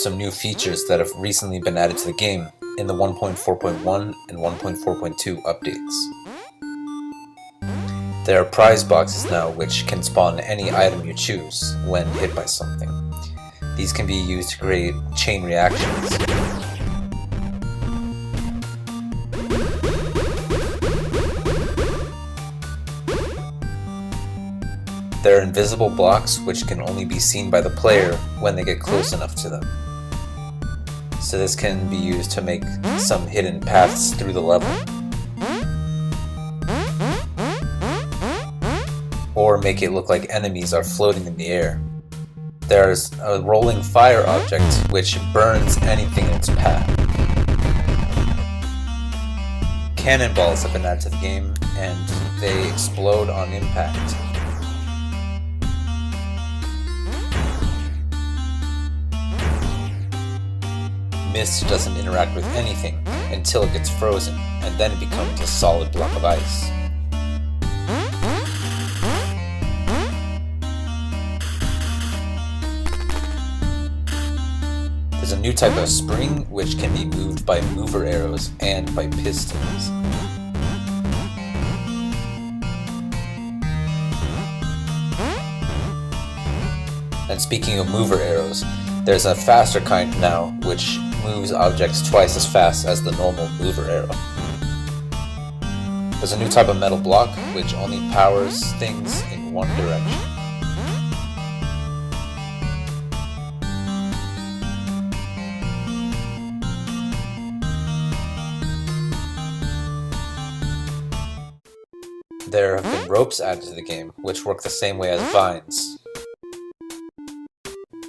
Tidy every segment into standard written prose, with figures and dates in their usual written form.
some new features that have recently been added to the game in the 1.4.1 and 1.4.2 updates. There are prize boxes now which can spawn any item you choose when hit by something. These can be used to create chain reactions. There are invisible blocks which can only be seen by the player when they get close enough to them. So this can be used to make some hidden paths through the level. Or make it look like enemies are floating in the air. There's a rolling fire object which burns anything in its path. Cannonballs have been added to the game and they explode on impact. Mist doesn't interact with anything until it gets frozen, and then it becomes a solid block of ice. There's a new type of spring which can be moved by mover arrows and by pistons. And speaking of mover arrows, there's a faster kind now which moves objects twice as fast as the normal mover arrow. There's a new type of metal block which only powers things in one direction. There have been ropes added to the game which work the same way as vines.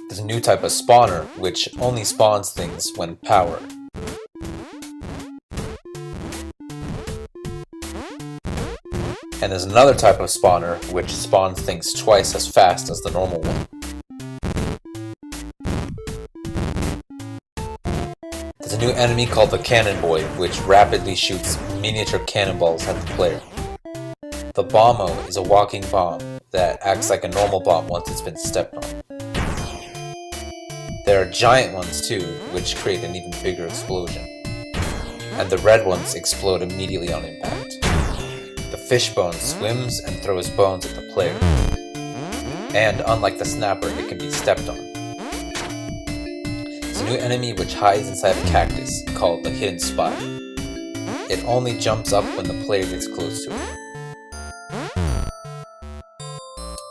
There's a new type of spawner, which only spawns things when powered. And there's another type of spawner, which spawns things twice as fast as the normal one. There's a new enemy called the Cannon Boy, which rapidly shoots miniature cannonballs at the player. The Bombo is a walking bomb that acts like a normal bomb once it's been stepped on. There are giant ones too, which create an even bigger explosion. And the red ones explode immediately on impact. The fishbone swims and throws bones at the player. And unlike the snapper, it can be stepped on. There's a new enemy which hides inside a cactus, called the Hidden Spot. It only jumps up when the player gets close to it.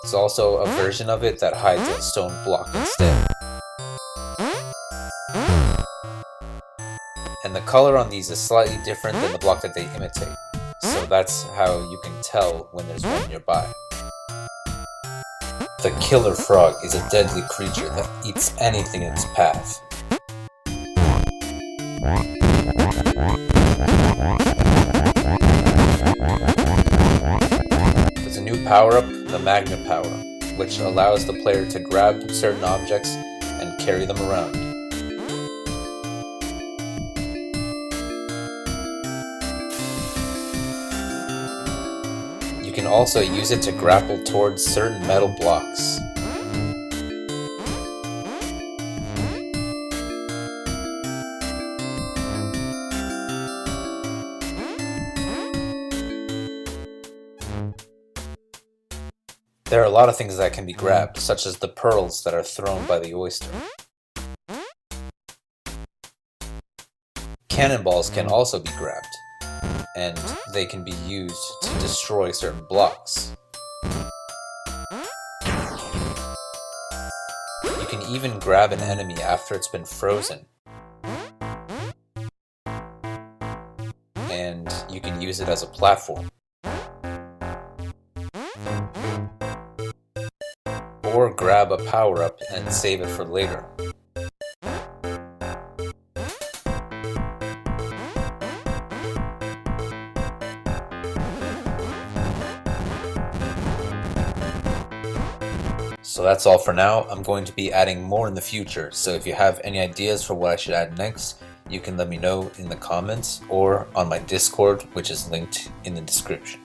There's also a version of it that hides a stone block instead. And the color on these is slightly different than the block that they imitate, so that's how you can tell when there's one nearby. The killer frog is a deadly creature that eats anything in its path. There's a new power-up, the Magna Power, which allows the player to grab certain objects and carry them around. You can also use it to grapple towards certain metal blocks. There are a lot of things that can be grabbed, such as the pearls that are thrown by the oyster. Cannonballs can also be grabbed, and they can be used to destroy certain blocks. You can even grab an enemy after it's been frozen, and you can use it as a platform. Or grab a power-up and save it for later. So that's all for now. I'm going to be adding more in the future, so if you have any ideas for what I should add next, you can let me know in the comments or on my Discord, which is linked in the description.